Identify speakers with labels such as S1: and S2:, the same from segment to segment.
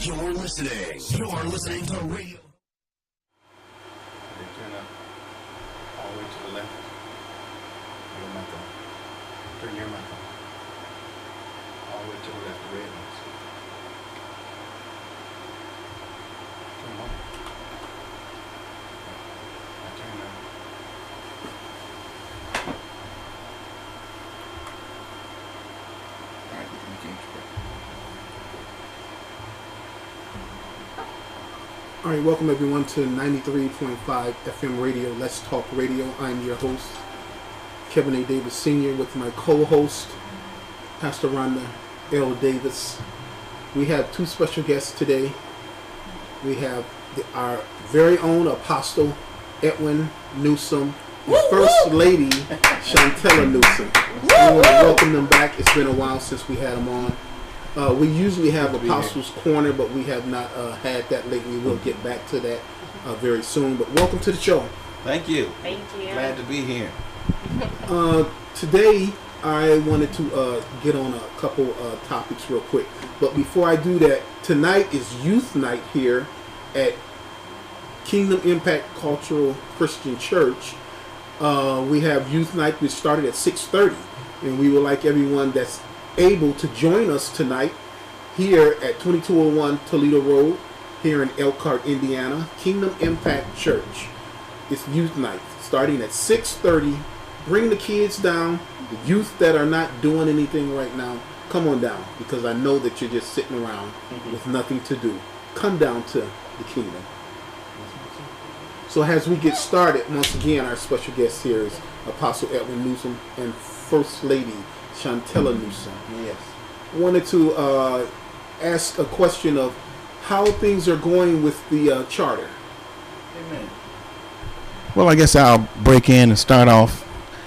S1: You're listening to radio.
S2: They turn up all the way to the left. Your mic on. Turn your mic on. All the way to the left, the red ones. Turn them on. I turn them. All right, you can change it.
S3: All right, welcome everyone to 93.5 FM radio, Let's Talk Radio. I'm your host, Kevin A. Davis Sr., with my co-host, Pastor Rhonda L. Davis. We have two special guests today. We have our very own Apostle Edwin Newsom and First Lady Chantella Newsom. I want to welcome them back. It's been a while since we had them on. We usually have Apostles Corner, but we have not had that lately. We'll get back to that very soon. But welcome to the show.
S2: Thank you.
S4: Thank you.
S2: Glad to be here.
S3: Today, I wanted to get on a couple topics real quick. But before I do that, tonight is Youth Night here at Kingdom Impact Cultural Christian Church. We have Youth Night, which started at 6:30. And we would like everyone that's able to join us tonight here at 2201 Toledo Road here in Elkhart, Indiana. Kingdom Impact Church. It's Youth Night starting at 6:30. Bring the kids down. The youth that are not doing anything right now, come on down, because I know that you're just sitting around with nothing to do. Come down to the kingdom. So as we get started, once again, our special guest here is Apostle Edwin Newsom and First Lady Chantella Newsom.
S2: Yes.
S3: I wanted to ask a question of how things are going with the charter.
S2: Amen.
S5: Well, I guess I'll break in and start off.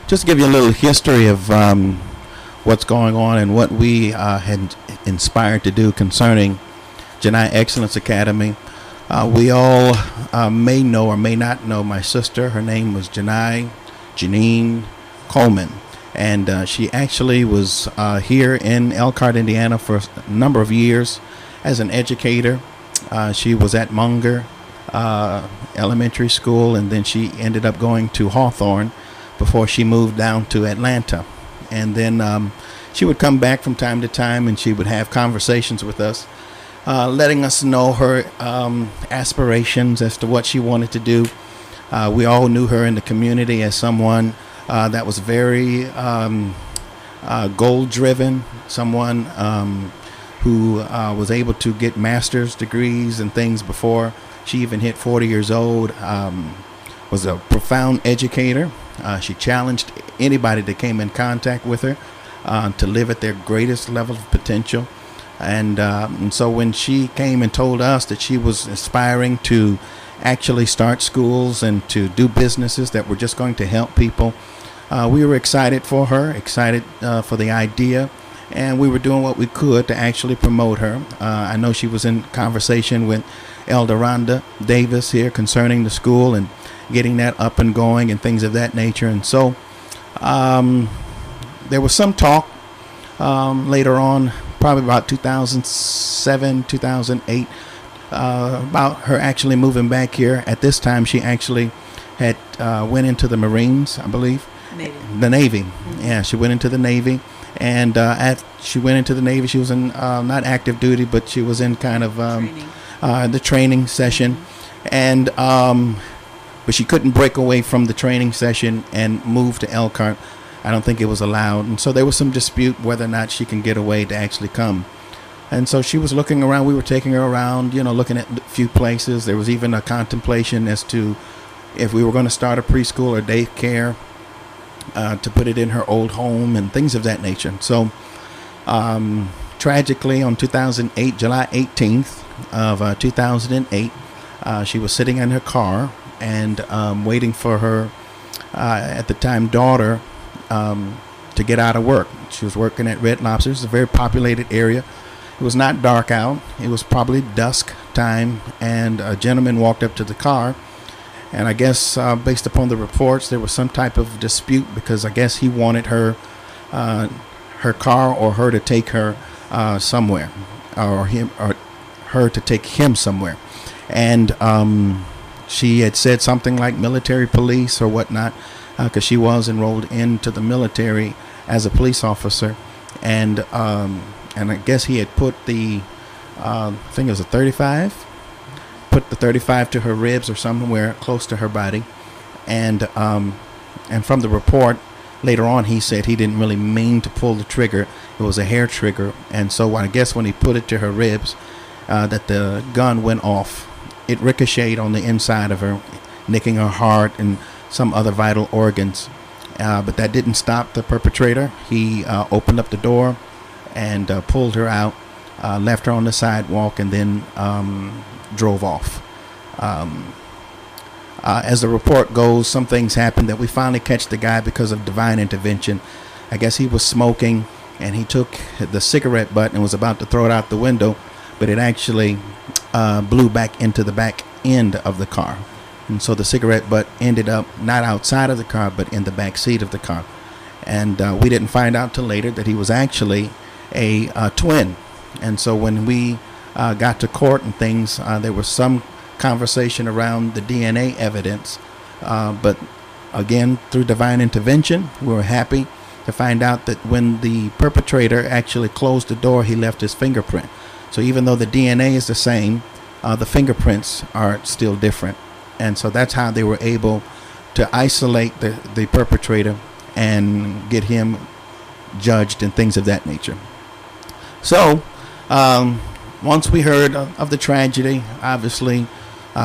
S5: Just to give you a little history of what's going on and what we had inspired to do concerning Genai Excellence Academy. We all may know or may not know my sister. Her name was Janine Coleman. And she actually was here in Elkhart, Indiana for a number of years as an educator. She was at Munger Elementary School, and then she ended up going to Hawthorne before she moved down to Atlanta. And then she would come back from time to time, and she would have conversations with us, letting us know her aspirations as to what she wanted to do. We all knew her in the community as someone that was very goal-driven, someone who was able to get master's degrees and things before she even hit 40 years old, was a profound educator. She challenged anybody that came in contact with her to live at their greatest level of potential. And so when she came and told us that she was aspiring to actually start schools and to do businesses that were just going to help people, we were excited for her, excited for the idea, and we were doing what we could to actually promote her. I know she was in conversation with Elder Rhonda Davis here concerning the school and getting that up and going and things of that nature. And so there was some talk later on, probably about 2007, 2008, about her actually moving back here. At this time, she actually had went into the Marines, I believe.
S4: Navy.
S5: The Navy. Yeah, she went into the Navy. And she went into the Navy. She was in not active duty, but she was in kind of the training session. And but she couldn't break away from the training session and move to Elkhart. I don't think it was allowed. And so there was some dispute whether or not she can get away to actually come. And so she was looking around. We were taking her around, looking at a few places. There was even a contemplation as to if we were going to start a preschool or daycare, to put it in her old home and things of that nature. So tragically, on 2008, July 18th of 2008, she was sitting in her car and waiting for her, at the time, daughter to get out of work. She was working at Red Lobster. It's a very populated area. It was not dark out. It was probably dusk time, and a gentleman walked up to the car. And I guess based upon the reports, there was some type of dispute because I guess he wanted her car or her to take her somewhere, or her to take him somewhere. And she had said something like military police or whatnot, because she was enrolled into the military as a police officer. And I guess he had put the, I think it was a 35, put the 35 to her ribs or somewhere close to her body. And from the report later on, he said he didn't really mean to pull the trigger. It was a hair trigger. And so I guess when he put it to her ribs, that the gun went off. It ricocheted on the inside of her, nicking her heart and some other vital organs. But that didn't stop the perpetrator. He opened up the door and pulled her out, left her on the sidewalk, and then drove off. As the report goes, some things happened that we finally catch the guy because of divine intervention. I guess he was smoking, and he took the cigarette butt and was about to throw it out the window, but it actually blew back into the back end of the car. And so the cigarette butt ended up not outside of the car, but in the back seat of the car. And we didn't find out till later that he was actually a twin. And so when we got to court and things, there was some conversation around the DNA evidence. But again, through divine intervention, we were happy to find out that when the perpetrator actually closed the door, he left his fingerprint. So even though the DNA is the same, the fingerprints are still different. And so that's how they were able to isolate the perpetrator and get him judged and things of that nature. So once we heard of the tragedy, obviously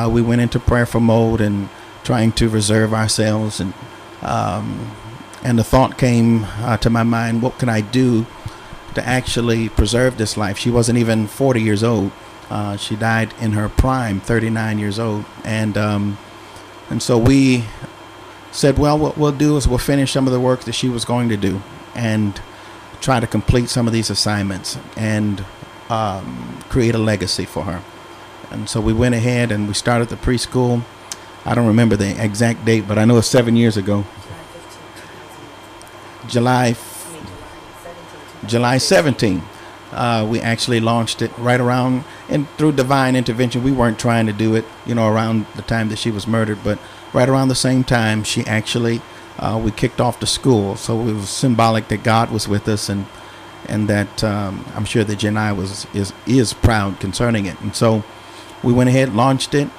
S5: we went into prayerful mode and trying to reserve ourselves. And the thought came to my mind, what can I do to actually preserve this life? She wasn't even 40 years old. She died in her prime, 39 years old. And so we said, well, what we'll do is we'll finish some of the work that she was going to do and try to complete some of these assignments and create a legacy for her. And so we went ahead and we started the preschool. I don't remember the exact date, but I know it's 7 years ago. July 17. We actually launched it right around, and through divine intervention, we weren't trying to do it, around the time that she was murdered, but right around the same time, she actually, we kicked off the school. So it was symbolic that God was with us, and that I'm sure that Genai is proud concerning it. And so we went ahead, launched it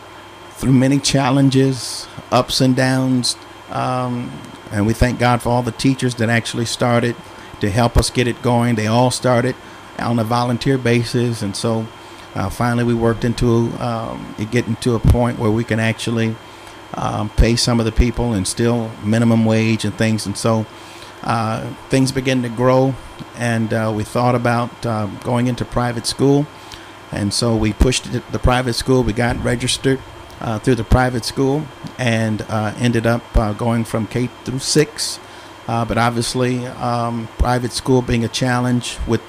S5: through many challenges, ups and downs, and we thank God for all the teachers that actually started to help us get it going. They all started on a volunteer basis, and so finally we worked into getting to a point where we can actually pay some of the people and still minimum wage and things. And so things began to grow, and we thought about going into private school. And so we pushed the private school. We got registered through the private school and ended up going from K through 6. But obviously, private school being a challenge with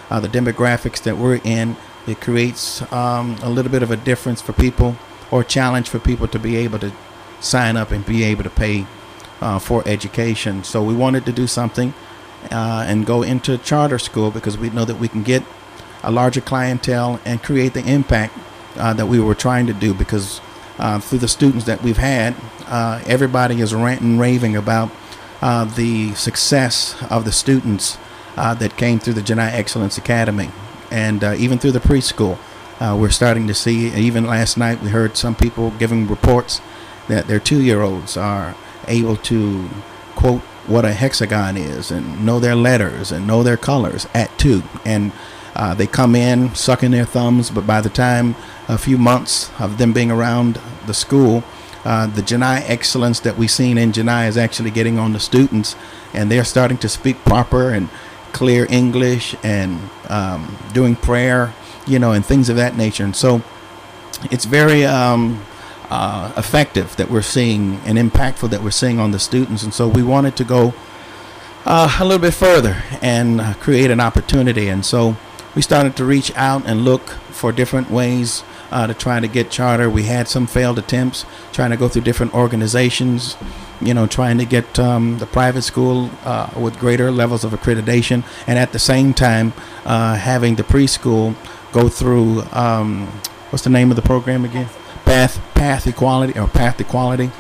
S5: the demographics that we're in, it creates a little bit of a difference for people, or a challenge for people to be able to sign up and be able to pay for education. So we wanted to do something and go into charter school, because we know that we can get a larger clientele and create the impact that we were trying to do. Because through the students that we've had, everybody is ranting and raving about the success of the students that came through the Genai Excellence Academy, and even through the preschool. We're starting to see, even last night we heard some people giving reports that their 2-year-olds are able to quote what a hexagon is and know their letters and know their colors at 2. And they come in sucking their thumbs, but by the time a few months of them being around the school, the Genai excellence that we've seen in Genai is actually getting on the students, and they're starting to speak proper and clear English and doing prayer, and things of that nature. And so it's very effective that we're seeing, and impactful that we're seeing on the students. And so we wanted to go a little bit further and create an opportunity. And so we started to reach out and look for different ways to try to get charter. We had some failed attempts, trying to go through different organizations, trying to get the private school with greater levels of accreditation, and at the same time having the preschool go through what's the name of the program again? Path Equality or Path Equality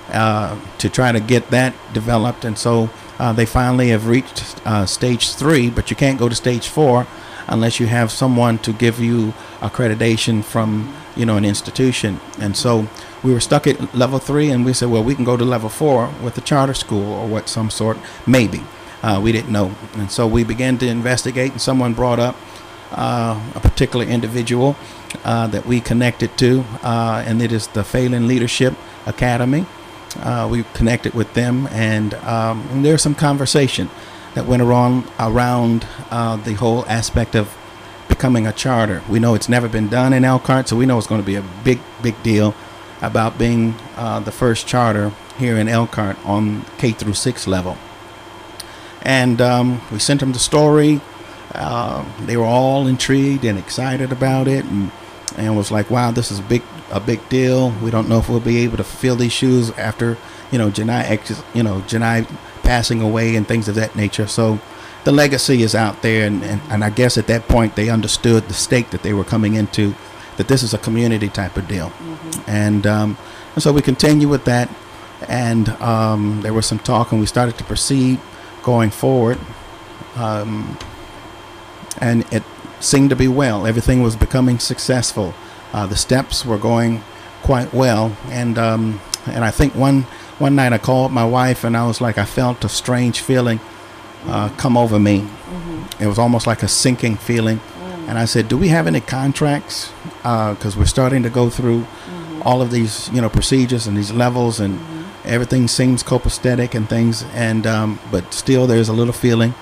S5: to try to get that developed. And so they finally have reached stage 3, but you can't go to stage 4 unless you have someone to give you accreditation from, you know, an institution. And so we were stuck at level 3, and we said, well, we can go to level 4 with the charter school or what some sort, maybe. We didn't know. And so we began to investigate, and someone brought up a particular individual that we connected to, and it is the Phelan Leadership Academy. We connected with them, and there's some conversation that went around the whole aspect of becoming a charter. We know it's never been done in Elkhart, so we know it's going to be a big deal about being the first charter here in Elkhart on K through 6 level. And we sent them the story. They were all intrigued and excited about it, and was like, wow, this is a big deal. We don't know if we'll be able to fill these shoes after, you know, Genai passing away and things of that nature. So the legacy is out there, and I guess at that point they understood the stake that they were coming into, that this is a community type of deal. And so we continue with that, and there was some talk, and we started to proceed going forward, and it seemed to be well. Everything was becoming successful. The steps were going quite well, and I think one night I called my wife, and I was like, I felt a strange feeling come over me. It was almost like a sinking feeling, and I said, do we have any contracts? Because we're starting to go through all of these, you know, procedures and these levels, and everything seems copacetic and things, and but still there's a little feeling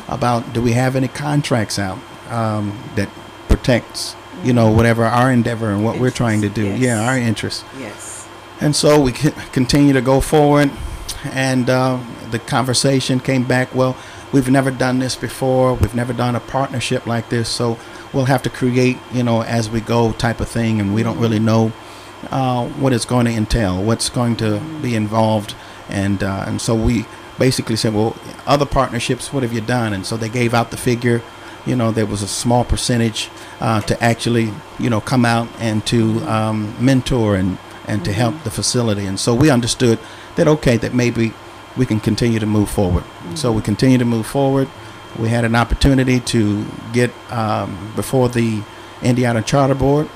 S5: about, do we have any contracts out that protects, you know, whatever our endeavor and what we're trying to do. Yeah, our interests.
S4: Yes.
S5: And so we continue to go forward, and the conversation came back, well, we've never done this before. We've never done a partnership like this, so we'll have to create, you know, as we go type of thing, and we don't really know what it's going to entail, what's going to be involved. And so we basically said, well, other partnerships, what have you done? And so they gave out the figure. You know, there was a small percentage to actually, you know, come out and to mentor and to help the facility. And so we understood that, okay, that maybe we can continue to move forward. So we continue to move forward. We had an opportunity to get before the Indiana Charter Board.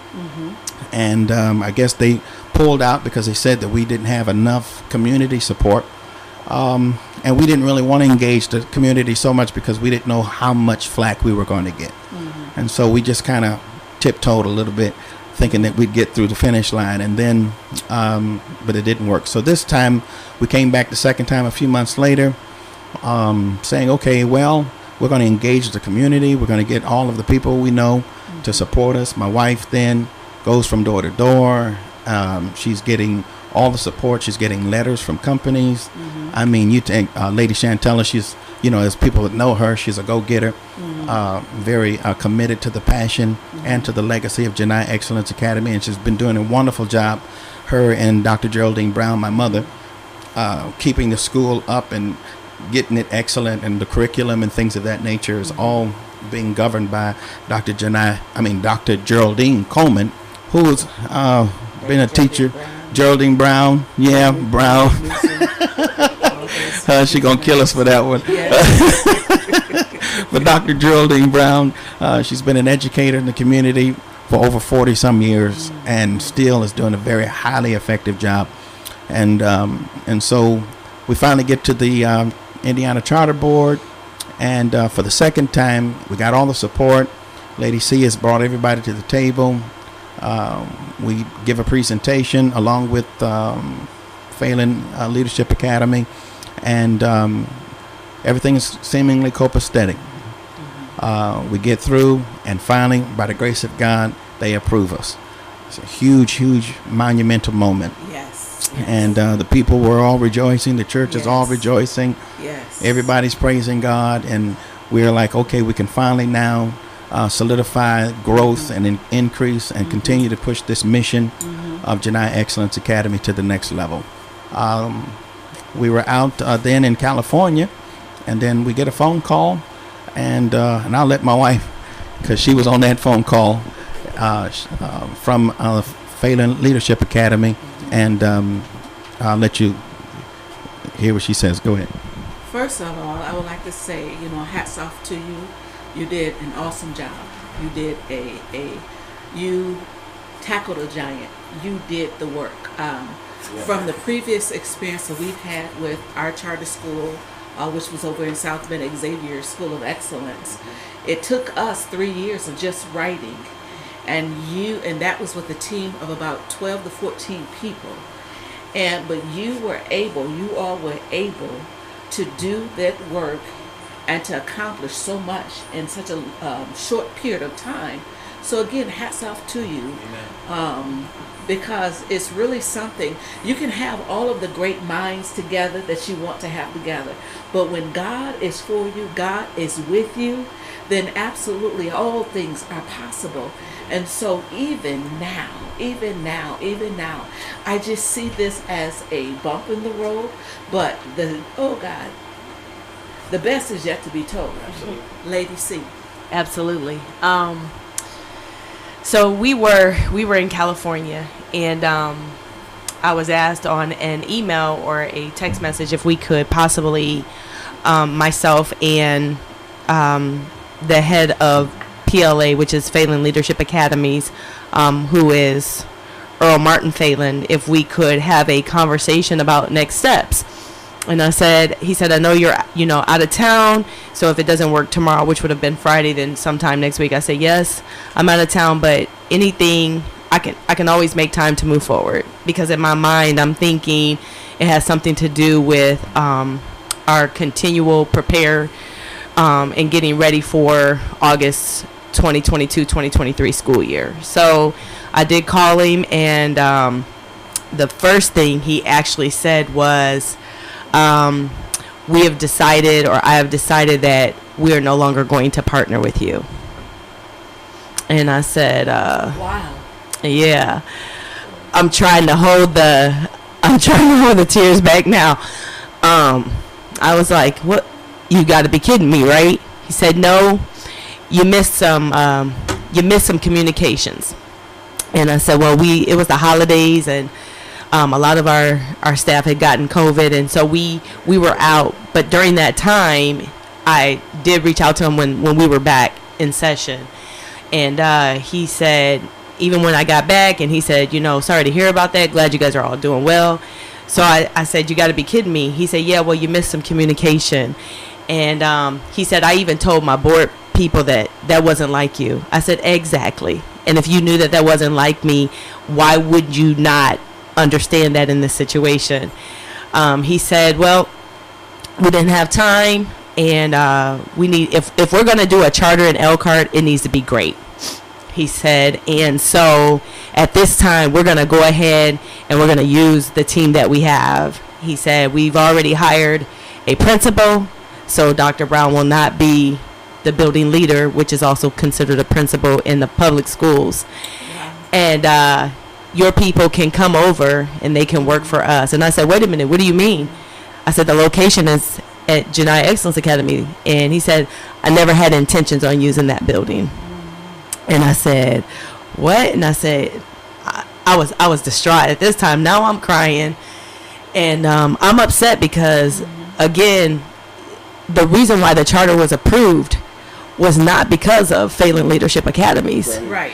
S5: And I guess they pulled out because they said that we didn't have enough community support. And we didn't really want to engage the community so much because we didn't know how much flack we were going to get. And so we just kind of tiptoed a little bit, thinking that we'd get through the finish line, and then, but it didn't work. So this time we came back the second time a few months later, saying, okay, well, we're going to engage the community. We're going to get all of the people we know to support us. My wife then goes from door to door. She's getting all the support. She's getting letters from companies. I mean, you take Lady Chantella, she's, you know, as people that know her, she's a go-getter, very committed to the passion and to the legacy of Genai Excellence Academy, and she's been doing a wonderful job, her and Dr. Geraldine Brown, my mother, keeping the school up and getting it excellent, and the curriculum and things of that nature is all being governed by Dr. Geraldine Coleman, who's been a teacher. Geraldine Brown, yeah, Brown. She gonna kill us for that one. But Dr. Geraldine Brown, she's been an educator in the community for over 40 some years, and still is doing a very highly effective job. And so we finally get to the Indiana Charter Board, and for the second time we got all the support. Lady C has brought everybody to the table. We give a presentation along with Phelan Leadership Academy, and everything is seemingly copacetic. We get through, and finally, by the grace of God, they approve us. It's a huge monumental moment.
S4: Yes.
S5: And the people were all rejoicing. The church is all rejoicing.
S4: Yes.
S5: Everybody's praising God, and we're like, okay, we can finally now solidify growth and increase and continue to push this mission of Genai Excellence Academy to the next level. We were out then in California, and then we get a phone call, and I'll let my wife because she was on that phone call from Phelan Leadership Academy, and I'll let you hear what she says. Go ahead.
S4: First of all, I would like to say, hats off to you. You did an awesome job. You did you tackled a giant. You did the work. From the previous experience that we've had with our charter school, which was over in South Bend, Xavier School of Excellence, it took us 3 years of just writing, and that was with a team of about 12 to 14 people. But you all were able to do that work and to accomplish so much in such a short period of time. So again, hats off to you. Because it's really something. You can have all of the great minds together that you want to have together, but when God is for you, God is with you, then absolutely all things are possible. And so even now, I just see this as a bump in the road, but the best is yet to be told. Absolutely. Lady C.
S6: Absolutely. So we were in California, and I was asked on an email or a text message if we could possibly, myself and the head of PLA, which is Phelan Leadership Academies, who is Earl Martin Phelan, if we could have a conversation about next steps. And he said, I know you're, out of town, so if it doesn't work tomorrow, which would have been Friday, then sometime next week. I said, yes, I'm out of town, but anything, I can always make time to move forward, because in my mind, I'm thinking it has something to do with our continual prepare and getting ready for August 2022-2023 school year. So I did call him, and the first thing he actually said was, I have decided that we are no longer going to partner with you. And I said, wow. Yeah. I'm trying to hold the tears back now. I was like, what? You got to be kidding me, right? He said, no, you missed some communications. And I said, well, it was the holidays, and a lot of our staff had gotten COVID, and so we were out. But during that time, I did reach out to him when we were back in session. And he said, even when I got back, and he said, sorry to hear about that. Glad you guys are all doing well. So I said, you got to be kidding me. He said, yeah, well, you missed some communication. And he said, I even told my board people that wasn't like you. I said, exactly. And if you knew that wasn't like me, why would you not understand that in this situation? He said, well, we didn't have time, and we need, if we're going to do a charter in Elkhart, it needs to be great. He said, and so at this time, we're going to go ahead and we're going to use the team that we have. He said, we've already hired a principal, so Dr. Brown will not be the building leader, which is also considered a principal in the public schools. Yeah. And your people can come over and they can work for us. And I said, wait a minute, what do you mean? I said, the location is at Genai Excellence Academy. And he said, I never had intentions on using that building. And I said, what? And I said, I was distraught at this time. Now I'm crying. And I'm upset because, again, the reason why the charter was approved was not because of Phelan Leadership Academies.
S4: Right.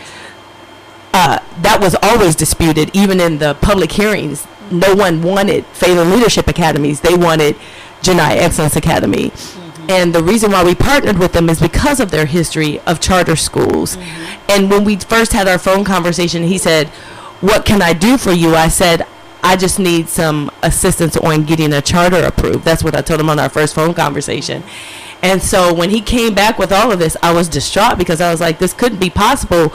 S6: That was always disputed, even in the public hearings. No one wanted Phelan Leadership Academies. They wanted Genai Excellence Academy. Mm-hmm. And the reason why we partnered with them is because of their history of charter schools. Mm-hmm. And when we first had our phone conversation, he said, what can I do for you? I said, I just need some assistance on getting a charter approved. That's what I told him on our first phone conversation. And so when he came back with all of this, I was distraught because I was like, this couldn't be possible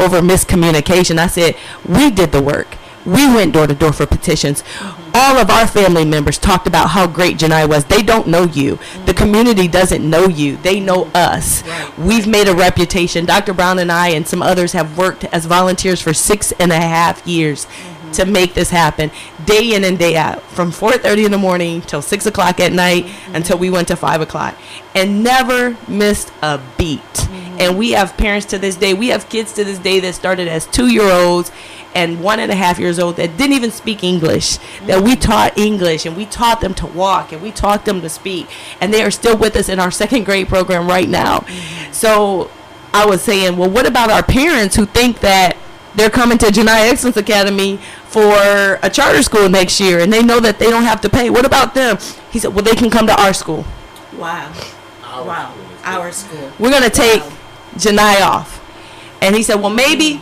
S6: over miscommunication. I said, we did the work. We went door to door for petitions. Mm-hmm. All of our family members talked about how great Genai was. They don't know you. Mm-hmm. The community doesn't know you. They know us. Right. We've made a reputation. Dr. Brown and I and some others have worked as volunteers for 6.5 years. Mm-hmm. to make this happen day in and day out, from 4:30 in the morning till 6 o'clock at night until we went to 5 o'clock, and never missed a beat. And we have parents to this day, we have kids to this day that started as 2-year-olds and 1.5 years old that didn't even speak English, that we taught English, and we taught them to walk, and we taught them to speak, and they are still with us in our 2nd grade program right now. So I was saying, well, what about our parents who think that they're coming to Genai Excellence Academy for a charter school next year, and they know that they don't have to pay? What about them? He said, well, they can come to our school.
S4: Wow. Wow. Our school.
S6: We're going to take Genai off. And he said, well, maybe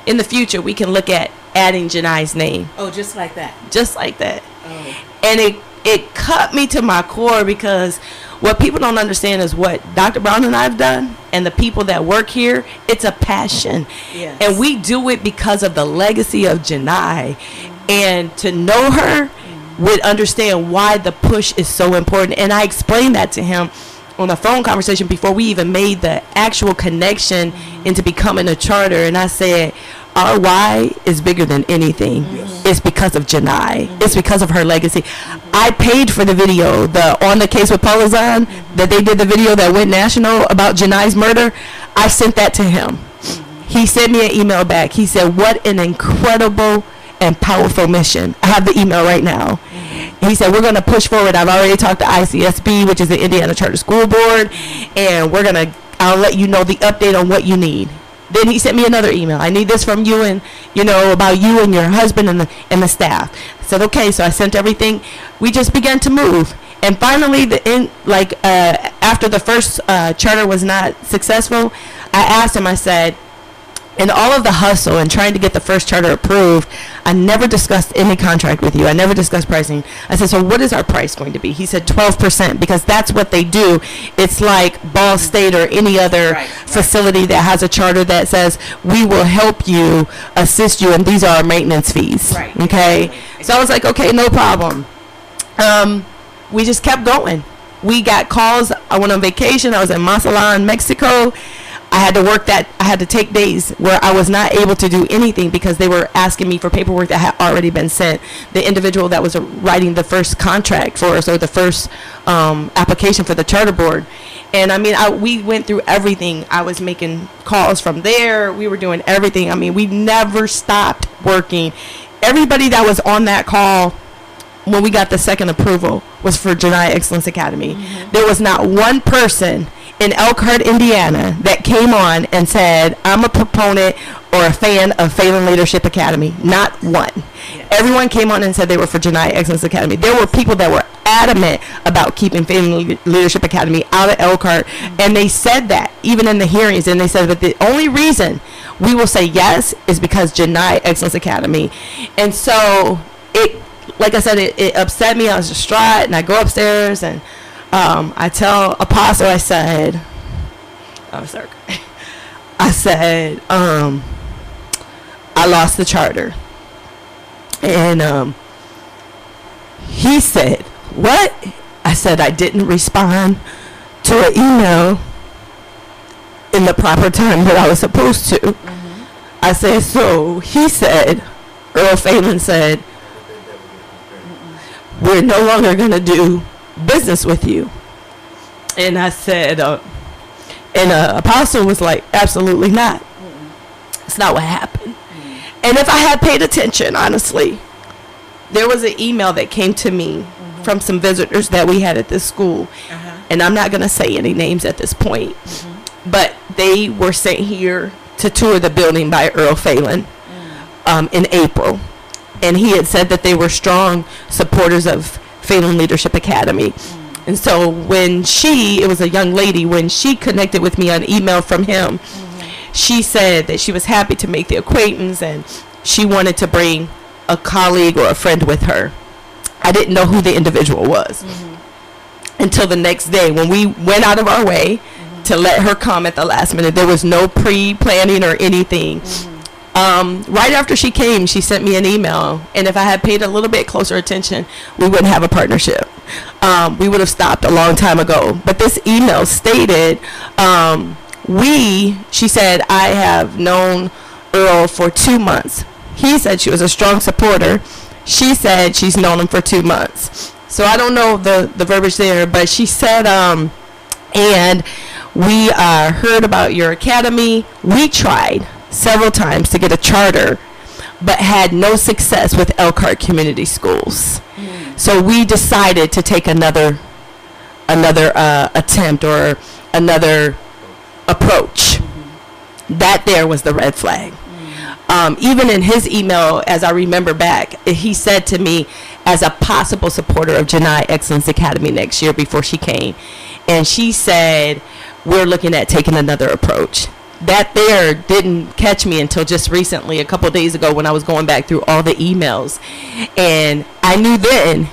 S6: in the future we can look at adding Genai's name.
S4: Oh, just like that.
S6: Just like that.
S4: Oh.
S6: And it cut me to my core, because what people don't understand is what Dr. Brown and I have done, and the people that work here, it's a passion.
S4: Yes.
S6: And we do it because of the legacy of Genai. And to know her would understand why the push is so important. And I explained that to him on a phone conversation before we even made the actual connection into becoming a charter. And I said, our why is bigger than anything. It's because of Genai. It's because of her legacy. I paid for the video, the On the Case with Paula Zahn, that they did the video that went national about Genai's murder. I sent that to him. He sent me an email back. He said, what an incredible and powerful mission. I have the email right now. He said, we're going to push forward. I've already talked to ICSB, which is the Indiana Charter School Board, and I'll let you know the update on what you need. Then he sent me another email. I need this from you, and about you and your husband and the staff. I said, okay. So I sent everything. We just began to move, and finally, after the first charter was not successful, I asked him. I said, in all of the hustle and trying to get the first charter approved, I never discussed any contract with you. I never discussed pricing. I said, so what is our price going to be? He said 12%, because that's what they do. It's like Ball State or any other facility that has a charter that says, we will help you, assist you, and these are our maintenance fees.
S4: Right.
S6: Okay? So I was like, okay, no problem. We just kept going. We got calls. I went on vacation. I was in Mazatlan, Mexico. I had to work I had to take days where I was not able to do anything because they were asking me for paperwork that had already been sent. The individual that was writing the first contract for us, or the first application for the charter board. And I mean, we went through everything. I was making calls from there. We were doing everything. I mean, we never stopped working. Everybody that was on that call when we got the second approval was for Genai Excellence Academy. There was not one person in Elkhart, Indiana that came on and said, I'm a proponent or a fan of Phelan Leadership Academy. Not one. Yes. Everyone came on and said they were for Genai Excellence Academy. There were people that were adamant about keeping Phelan Leadership Academy out of Elkhart, and they said that even in the hearings, and they said, but the only reason we will say yes is because Genai Excellence Academy. And so like I said, it upset me. I was distraught, and I go upstairs, and I tell Apostle, I said, I lost the charter. And he said, what? I said, I didn't respond to an email in the proper time that I was supposed to. I said, so he said, Earl Phelan said, we're no longer going to do business with you. And I said, Apostle was like, absolutely not. It's not what happened. And if I had paid attention, honestly, there was an email that came to me from some visitors that we had at this school. And I'm not going to say any names at this point, but they were sent here to tour the building by Earl Phelan in April. And he had said that they were strong supporters of Phelan Leadership Academy. And so when it was a young lady, when she connected with me on email from him, she said that she was happy to make the acquaintance and she wanted to bring a colleague or a friend with her. I didn't know who the individual was until the next day when we went out of our way to let her come at the last minute. There was no pre-planning or anything. Right after she came, she sent me an email, and if I had paid a little bit closer attention, we wouldn't have a partnership. We would have stopped a long time ago. But this email stated, she said, I have known Earl for 2 months. He said she was a strong supporter. She said she's known him for 2 months. So I don't know the verbiage there, but she said, and we heard about your academy. We tried several times to get a charter, but had no success with Elkhart Community Schools. So we decided to take another attempt or another approach. That there was the red flag. Even in his email, as I remember back, he said to me, as a possible supporter of Genai Excellence Academy next year before she came, and she said, we're looking at taking another approach. That there didn't catch me until just recently, a couple of days ago, when I was going back through all the emails. And I knew then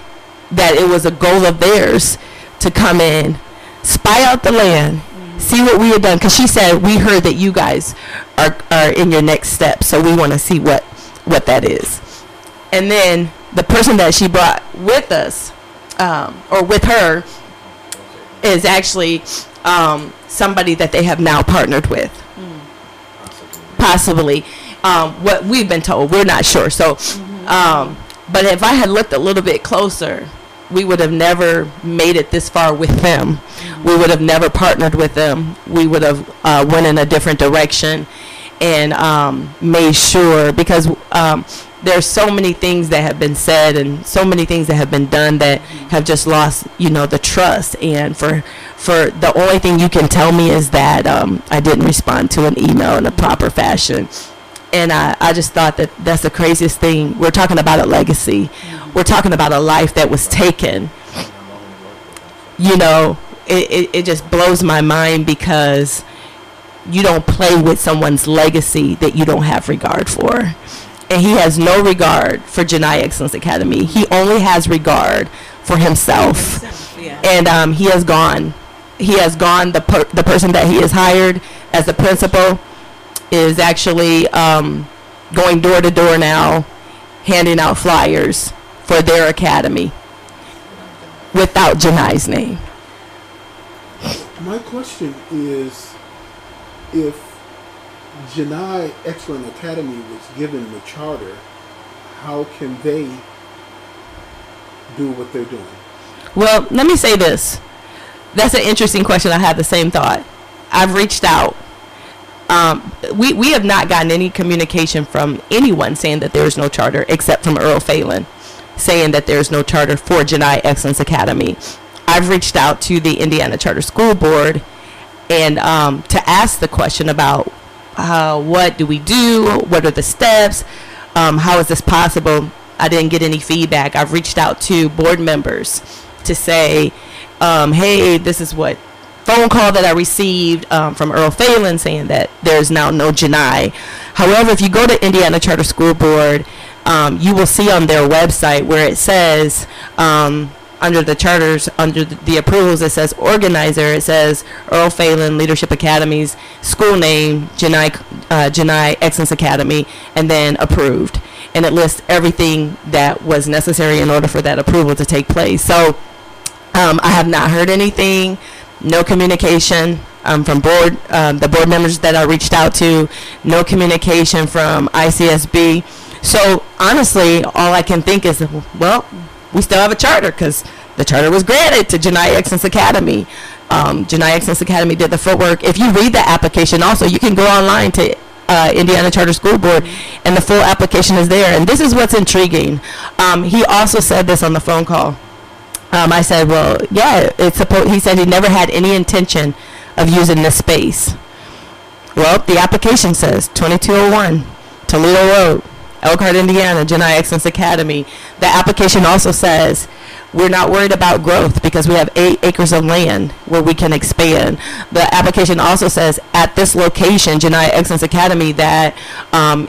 S6: that it was a goal of theirs to come in, spy out the land, see what we had done. Because she said, we heard that you guys are in your next step, so we want to see what that is. And then the person that she brought with us, or with her, is actually somebody that they have now partnered with. Possibly. What we've been told. We're not sure. So, but if I had looked a little bit closer, we would have never made it this far with them. We would have never partnered with them. We would have went in a different direction and made sure, because there's so many things that have been said and so many things that have been done that have just lost, the trust. And for the only thing you can tell me is that I didn't respond to an email in a proper fashion. And I just thought that that's the craziest thing. We're talking about a legacy. We're talking about a life that was taken. It just blows my mind, because you don't play with someone's legacy that you don't have regard for. And he has no regard for Genai Excellence Academy. He only has regard for himself. And he has gone. The person that he has hired as the principal is actually going door to door now, handing out flyers for their academy without Genai's name.
S3: My question is, if Genai Excellent Academy was given the charter, how can they do what they're doing?
S6: Well, let me say this. That's an interesting question. I had the same thought. I've reached out. We have not gotten any communication from anyone saying that there is no charter, except from Earl Phelan saying that there is no charter for Genai Excellence Academy. I've reached out to the Indiana Charter School Board and to ask the question about what do we do? What are the steps? How is this possible? I didn't get any feedback. I've reached out to board members to say, hey, this is what phone call that I received from Earl Phelan saying that there's now no Genai. However, if you go to Indiana Charter School Board, you will see on their website where it says, under the charters, under the approvals, it says organizer, it says Earl Phelan Leadership Academies, school name, Genai Excellence Academy, and then approved. And it lists everything that was necessary in order for that approval to take place. So I have not heard anything, no communication from the board members that I reached out to, no communication from ICSB. So honestly, all I can think is, well, we still have a charter, because the charter was granted to Genai Excellence Academy. Genai Excellence Academy did the footwork. If you read the application also, you can go online to Indiana Charter School Board, and the full application is there. And this is what's intriguing. He also said this on the phone call. I said, well, yeah, he said he never had any intention of using this space. Well, the application says 2201 Toledo Road, Elkhart, Indiana, Genai Excellence Academy. The application also says we're not worried about growth because we have 8 acres of land where we can expand. The application also says at this location, Genai Excellence Academy, that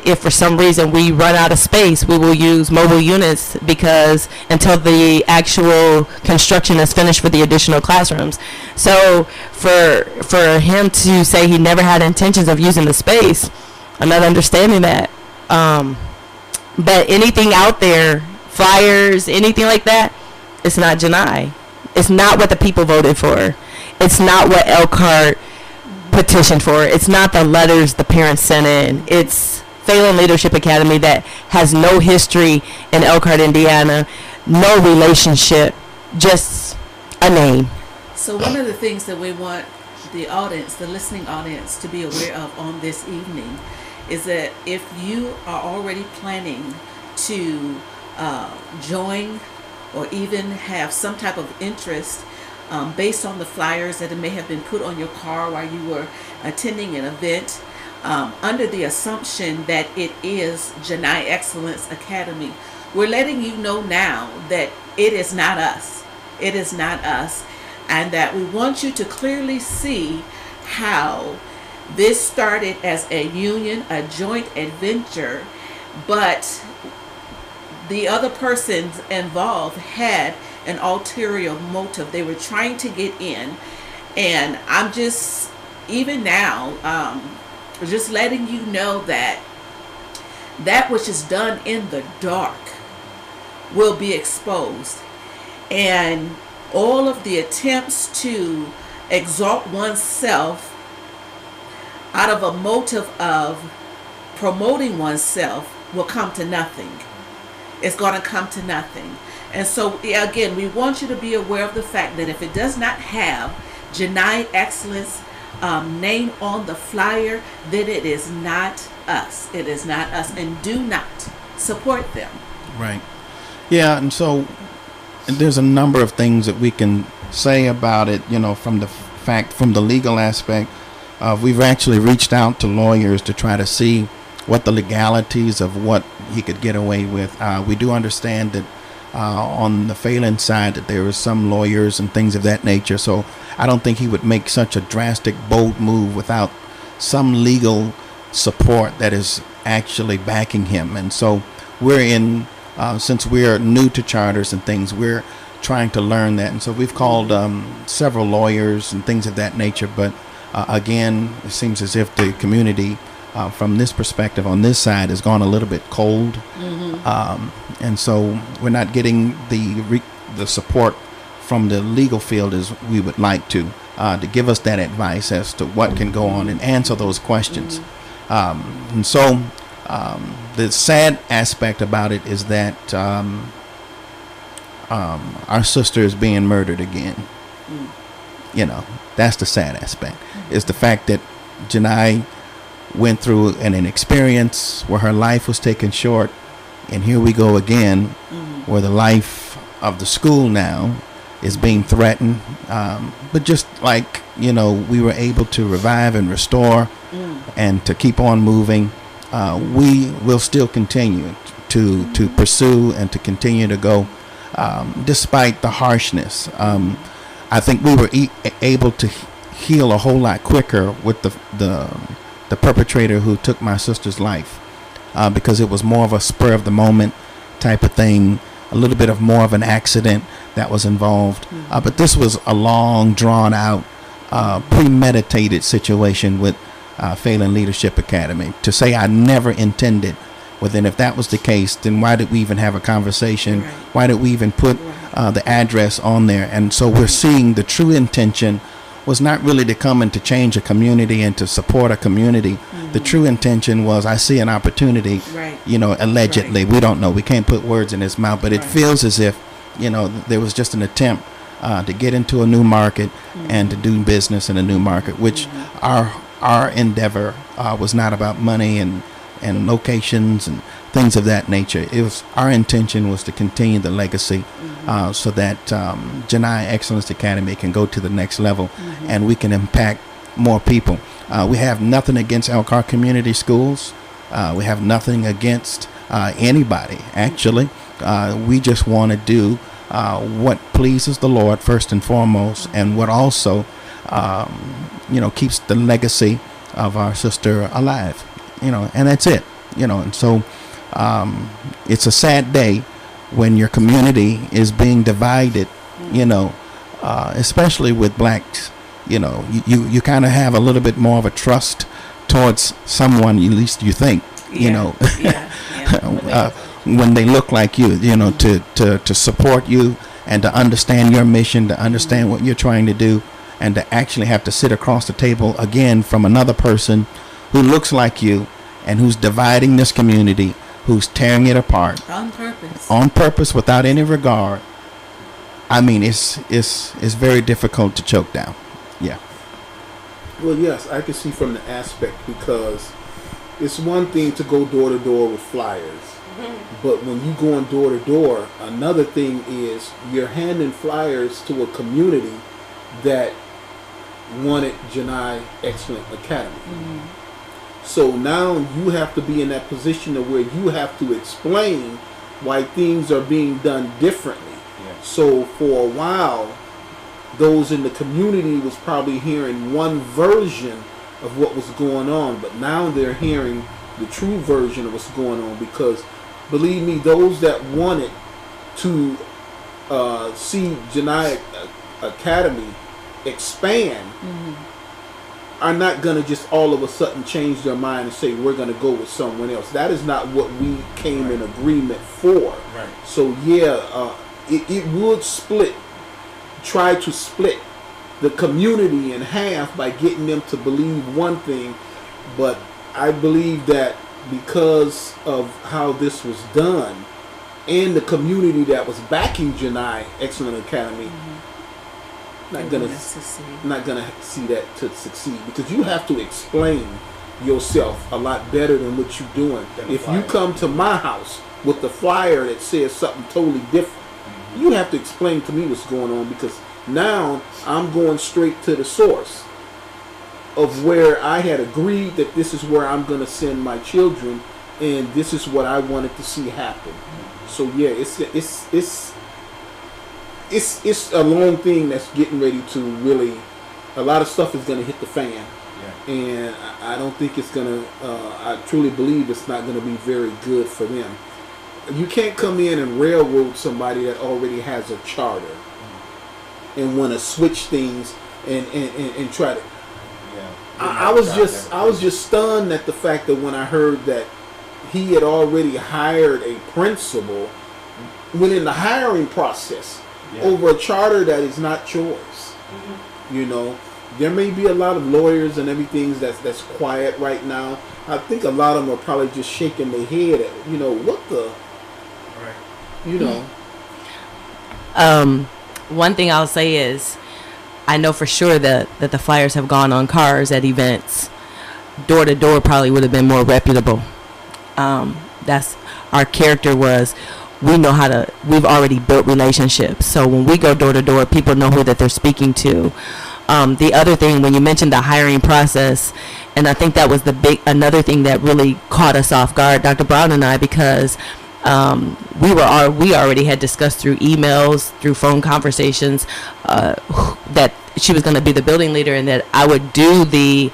S6: if for some reason we run out of space, we will use mobile units, because until the actual construction is finished for the additional classrooms. So for him to say he never had intentions of using the space, I'm not understanding that. But anything out there, flyers, anything like that, it's not Genai. It's not what the people voted for. It's not what Elkhart petitioned for. It's not the letters the parents sent in. It's Phelan Leadership Academy that has no history in Elkhart, Indiana, no relationship, just a name.
S4: So one of the things that we want the audience, the listening audience, to be aware of on this evening is that if you are already planning to join or even have some type of interest based on the flyers that may have been put on your car while you were attending an event, under the assumption that it is Genai Excellence Academy, we're letting you know now that it is not us. It is not us. And that we want you to clearly see how this started as a union, a joint adventure, but the other persons involved had an ulterior motive. They were trying to get in. And I'm just, even now, just letting you know that that which is done in the dark will be exposed. And all of the attempts to exalt oneself out of a motive of promoting oneself will come to nothing. It's going to come to nothing. And so, again, we want you to be aware of the fact that if it does not have Genai Excellence name on the flyer, then it is not us. It is not us. And do not support them.
S5: Right. Yeah, and so there's a number of things that we can say about it, from the legal aspect. We've actually reached out to lawyers to try to see what the legalities of what he could get away with. We do understand that on the Phelan side that there are some lawyers and things of that nature, so I don't think he would make such a drastic, bold move without some legal support that is actually backing him. And so we're in, since we're new to charters and things, we're trying to learn that. And so we've called several lawyers and things of that nature. But again, it seems as if the community from this perspective on this side has gone a little bit cold. And so we're not getting the support from the legal field as we would like to give us that advice as to what can go on and answer those questions. And so the sad aspect about it is that our sister is being murdered again. That's the sad aspect, is the fact that Genai went through an experience where her life was taken short, and here we go again, where the life of the school now is being threatened. But just like, we were able to revive and restore and to keep on moving, we will still continue to pursue and to continue to go, despite the harshness. I think we were able to heal a whole lot quicker with the perpetrator who took my sister's life, because it was more of a spur of the moment type of thing, a little bit of more of an accident that was involved. But this was a long, drawn out, premeditated situation with Phelan Leadership Academy. To say I never intended, well, then if that was the case, then why did we even have a conversation?
S4: Right.
S5: Why did we even put the address on there? And so we're seeing the true intention was not really to come and to change a community and to support a community. The true intention was, I see an opportunity, allegedly. We don't know. We can't put words in his mouth, but it feels as if, there was just an attempt to get into a new market and to do business in a new market, which our endeavor was not about money and locations and things of that nature. It was, our intention was to continue the legacy so that Genai Excellence Academy can go to the next level and we can impact more people. We have nothing against Elkhart Community Schools. We have nothing against anybody, actually. We just want to do what pleases the Lord first and foremost, and what also, keeps the legacy of our sister alive, and that's it, and so it's a sad day when your community is being divided, especially with blacks. You kind of have a little bit more of a trust towards someone, at least you think, when they look like you, to support you and to understand your mission, to understand what you're trying to do, and to actually have to sit across the table again from another person who looks like you and who's dividing this community, who's tearing it apart
S4: On purpose.
S5: on purpose without any regard. I mean, it's very difficult to choke down. Yeah.
S3: Well, yes, I can see from the aspect, because it's one thing to go door to door with flyers, but when you going door to door, another thing is you're handing flyers to a community that wanted Genai Excellent Academy. So now you have to be in that position of where you have to explain why things are being done differently. So for a while, those in the community was probably hearing one version of what was going on, but now they're hearing the true version of what's going on, because believe me, those that wanted to see Genai Academy expand are not going to just all of a sudden change their mind and say we're going to go with someone else. That is not what we came in agreement for.
S2: Right.
S3: So yeah, it would try to split the community in half by getting them to believe one thing, but I believe that because of how this was done and the community that was backing Genai Excellent Academy, not gonna see that to succeed, because you have to explain yourself a lot better than what you're doing. If you come to my house with the flyer that says something totally different, you have to explain to me what's going on, because now I'm going straight to the source of where I had agreed that this is where I'm going to send my children, and this is what I wanted to see happen. So yeah, it's a long thing that's getting ready to really, a lot of stuff is going to hit the fan. And I don't think it's going to, I truly believe it's not going to be very good for them. You can't come in and railroad somebody that already has a charter and want to switch things and try to. I was just stunned at the fact that when I heard that he had already hired a principal, when in the hiring process over a charter that is not yours. You know, there may be a lot of lawyers and everything that's quiet right now. I think a lot of them are probably just shaking their head at, you know, what the. You know.
S6: One thing I'll say is, I know for sure that the flyers have gone on cars at events. Door to door probably would have been more reputable. That's our character was. We know how to. We've already built relationships, so when we go door to door, people know who that they're speaking to. The other thing, when you mentioned the hiring process, and I think that was another thing that really caught us off guard, Dr. Brown and I, because we already had discussed through emails, through phone conversations, that she was going to be the building leader, and that I would do the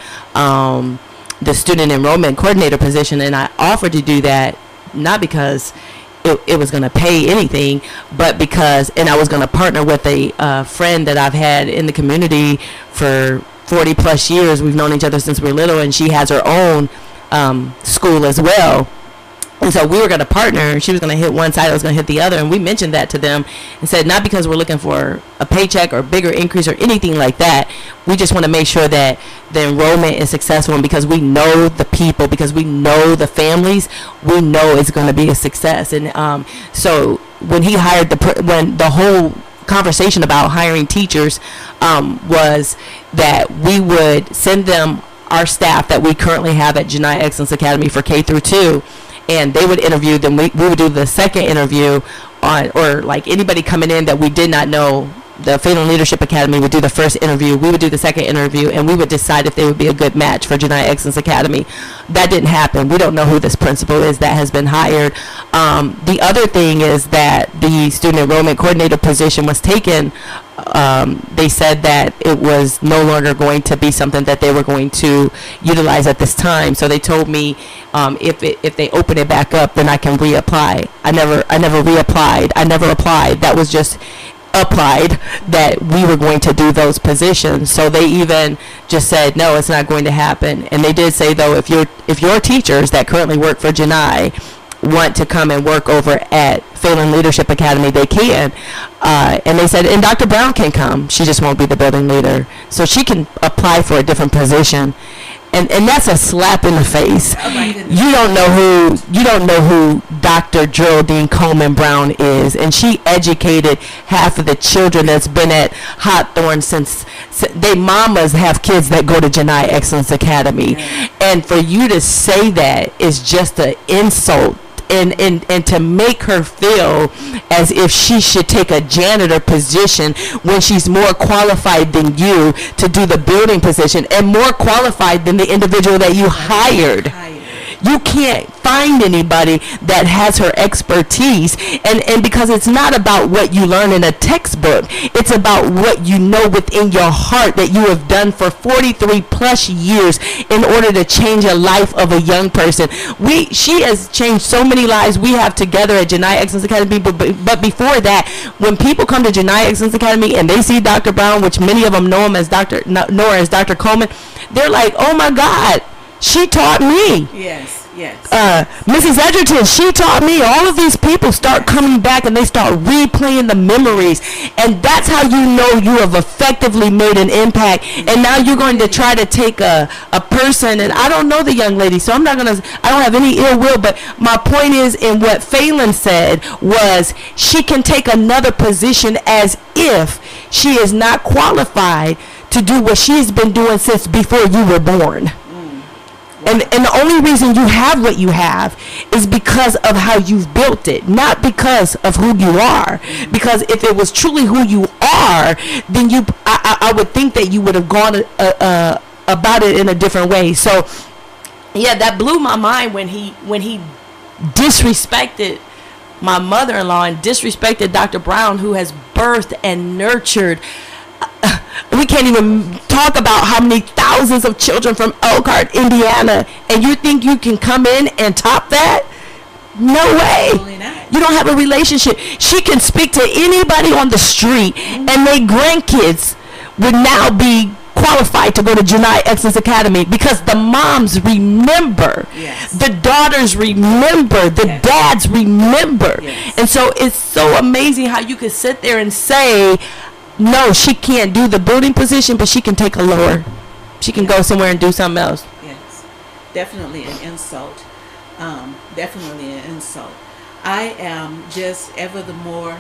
S6: student enrollment coordinator position, and I offered to do that not because it was going to pay anything, but because, and I was going to partner with a friend that I've had in the community for 40 plus years. We've known each other since we were little, and she has her own school as well. And so we were going to partner. She was going to hit one side, I was going to hit the other. And we mentioned that to them and said, not because we're looking for a paycheck or bigger increase or anything like that. We just want to make sure that the enrollment is successful. And because we know the people, because we know the families, we know it's going to be a success. And so when he hired when the whole conversation about hiring teachers was that we would send them our staff that we currently have at Genai Excellence Academy for K through 2. And they would interview them. We would do the second interview or like anybody coming in that we did not know. The Faith and Leadership Academy would do the first interview. We would do the second interview, and we would decide if they would be a good match for Genai Excellence Academy. That didn't happen. We don't know who this principal is that has been hired. The other thing is that the student enrollment coordinator position was taken. They said that it was no longer going to be something that they were going to utilize at this time. So they told me if they open it back up, then I can reapply. I never reapplied. I never applied. That was just applied that we were going to do those positions. So they even just said no, it's not going to happen. And they did say though, if your teachers that currently work for Genai want to come and work over at Faith and Leadership Academy, they can. And they said, and Dr. Brown can come. She just won't be the building leader. So she can apply for a different position. And that's a slap in the face.
S4: Oh my goodness.
S6: You don't know who Dr. Geraldine Coleman Brown is, and she educated half of the children that's been at Hawthorne since they mamas have kids that go to Genai Excellence Academy. And for you to say that is just an insult. And to make her feel as if she should take a janitor position when she's more qualified than you to do the building position and more qualified than the individual that you hired. You can't find anybody that has her expertise, and because it's not about what you learn in a textbook, it's about what you know within your heart that you have done for 43 plus years in order to change a life of a young person. She has changed so many lives we have together at Genai Excellence Academy, but before that, when people come to Genai Excellence Academy and they see Dr. Brown, which many of them know her as Dr. Coleman, they're like, oh my God, she taught me.
S4: Yes.
S6: Mrs. Edgerton, she taught me. All of these people start coming back and they start replaying the memories, and that's how you know you have effectively made an impact. And now you're going to try to take a person, and I don't know the young lady, so I don't have any ill will, but my point is, in what Phelan said was, she can take another position as if she is not qualified to do what she's been doing since before you were born. And the only reason you have what you have is because of how you've built it, not because of who you are. Because if it was truly who you are, then I would think that you would have gone about it in a different way. So, yeah, that blew my mind when he disrespected my mother-in-law and disrespected Dr. Brown, who has birthed and nurtured. We can't even talk about how many thousands of children from Elkhart, Indiana, and you think you can come in and top that? No way. You don't have a relationship. She can speak to anybody on the street, and their grandkids would now be qualified to go to Genai Excellence Academy because the moms remember, the daughters remember, the dads remember. And so it's so amazing how you can sit there and say, no, she can't do the building position, but she can take a lower. She can go somewhere and do something else.
S4: Yes, definitely an insult. Definitely an insult. I am just ever the more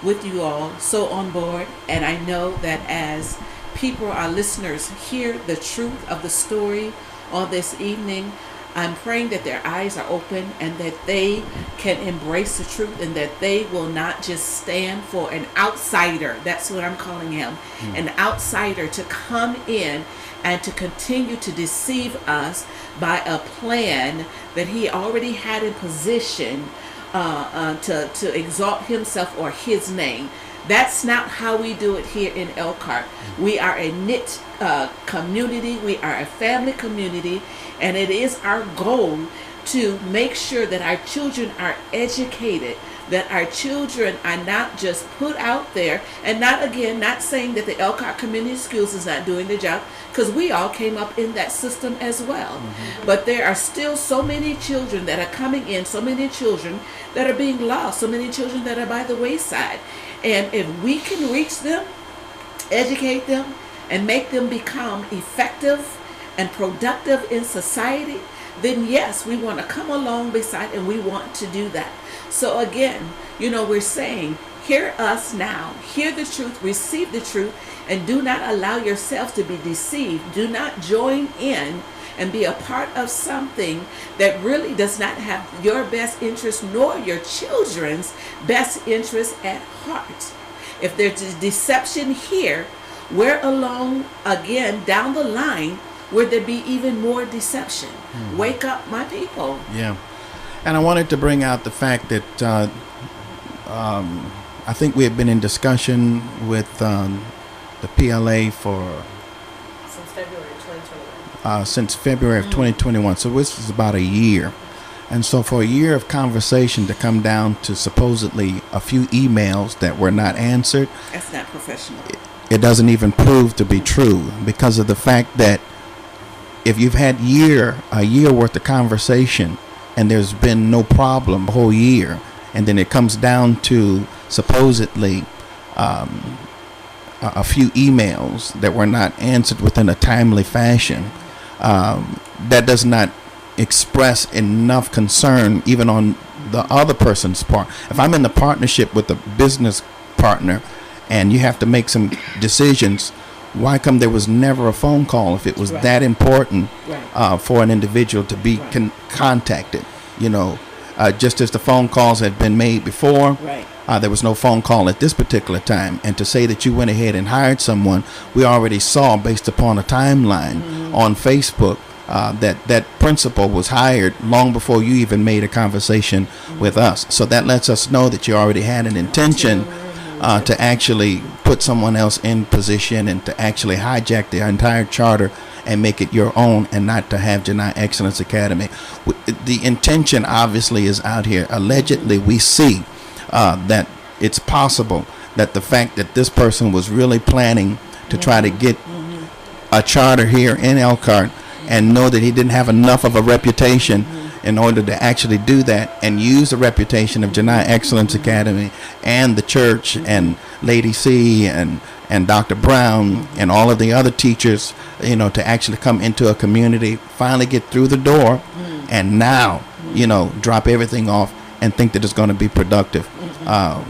S4: with you all, so on board, and I know that as people, our listeners, hear the truth of the story on this evening, I'm praying that their eyes are open and that they can embrace the truth, and that they will not just stand for an outsider. That's what I'm calling him, an outsider, to come in and to continue to deceive us by a plan that he already had in position to exalt himself or his name. That's not how we do it here in Elkhart. We are a knit community. We are a family community, and it is our goal to make sure that our children are educated, that our children are not just put out there, and not saying that the Elkhart Community Schools is not doing the job, because we all came up in that system as well. But there are still so many children that are coming in, so many children that are being lost, so many children that are by the wayside. And if we can reach them, educate them, and make them become effective and productive in society, then yes, we want to come along beside, and we want to do that. So again, we're saying, hear us now, hear the truth, receive the truth, and do not allow yourself to be deceived. Do not join in and be a part of something that really does not have your best interest nor your children's best interest at heart. If there's deception here, where along again down the line would there be even more deception? Wake up, my people.
S5: Yeah. And I wanted to bring out the fact that I think we have been in discussion with the PLA for since February of 2021. So this is about a year. And so for a year of conversation to come down to supposedly a few emails that were not answered,
S4: that's not professional.
S5: It doesn't even prove to be true, because of the fact that if you've had a year worth of conversation and there's been no problem the whole year, and then it comes down to supposedly a few emails that were not answered within a timely fashion, that does not express enough concern even on the other person's part. If I'm in the partnership with a business partner and you have to make some decisions, why come there was never a phone call if it was that important for an individual to be contacted? You know, just as the phone calls have been made before, there was no phone call at this particular time. And to say that you went ahead and hired someone, we already saw based upon a timeline on Facebook that principal was hired long before you even made a conversation with us. So that lets us know that you already had an intention to actually put someone else in position and to actually hijack the entire charter and make it your own, and not to have Genai Excellence Academy. The intention obviously is out here. Allegedly, we see that it's possible that the fact that this person was really planning to try to get a charter here in Elkhart and know that he didn't have enough of a reputation in order to actually do that, and use the reputation of Genai Excellence Academy and the church and Lady C and Dr. Brown and all of the other teachers, you know, to actually come into a community, finally get through the door, and now, you know, drop everything off and think that it's going to be productive,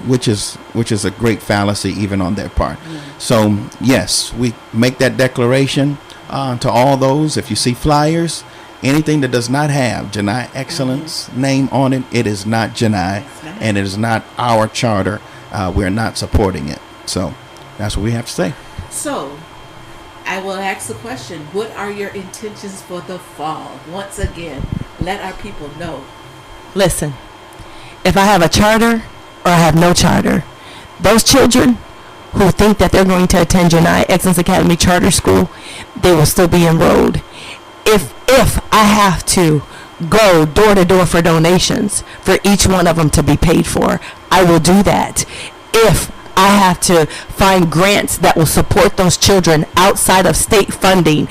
S5: which is a great fallacy even on their part. So yes, we make that declaration to all those. If you see flyers, anything that does not have Genai Excellence name on it, it is not Genai, and it is not our charter. We're not supporting it. So that's what we have to say.
S4: So I will ask the question, what are your intentions for the fall? Once again, let our people know.
S6: Listen, if I have a charter or I have no charter, those children who think that they're going to attend Genai Excellence Academy Charter School, they will still be enrolled. If I have to go door to door for donations for each one of them to be paid for, I will do that. If I have to find grants that will support those children outside of state funding,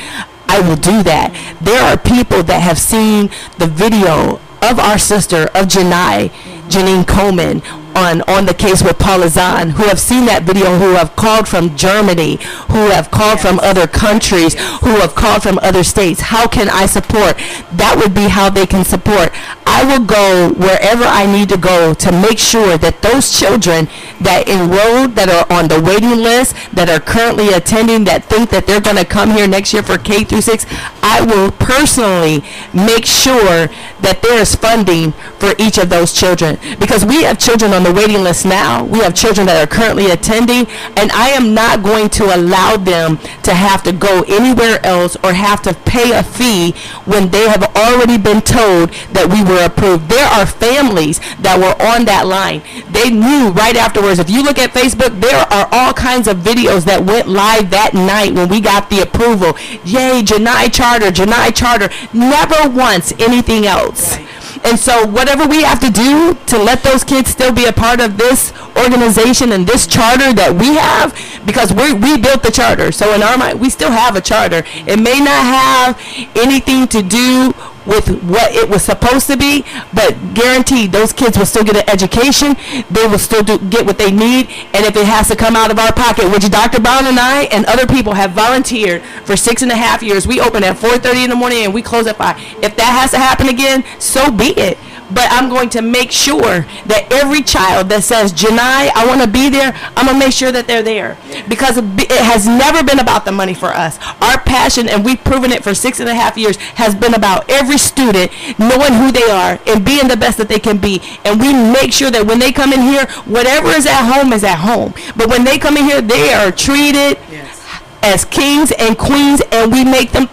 S6: I will do that. There are people that have seen the video of our sister, of Genai, Janine Coleman, on the case with Paula Zahn, who have seen that video, who have called from Germany, who have called from other countries, who have called from other states. How can I support? That would be how they can support. I will go wherever I need to go to make sure that those children that enrolled, that are on the waiting list, that are currently attending, that think that they're going to come here next year for K through 6, I will personally make sure that there is funding for each of those children, because we have children on the waiting list now. We have children that are currently attending, and I am not going to allow them to have to go anywhere else or have to pay a fee when they have already been told that we were approved. There are families that were on that line. They knew right afterwards. If you look at Facebook, there are all kinds of videos that went live that night when we got the approval. Yay, Genai Charter, Genai Charter. Never once anything else. And so whatever we have to do to let those kids still be a part of this organization and this charter that we have, because we built the charter. So in our mind, we still have a charter. It may not have anything to do with what it was supposed to be, but guaranteed those kids will still get an education. They will still get what they need. And if it has to come out of our pocket, which Dr. Brown and I and other people have volunteered for 6.5 years, we open at 4:30 in the morning and we close at 5. If that has to happen again, so be it. But I'm going to make sure that every child that says, Genai, I want to be there, I'm going to make sure that they're there. Because it has never been about the money for us. Our passion, and we've proven it for 6.5 years, has been about every student knowing who they are and being the best that they can be. And we make sure that when they come in here, whatever is at home is at home. But when they come in here, they are treated as kings and queens, and we make them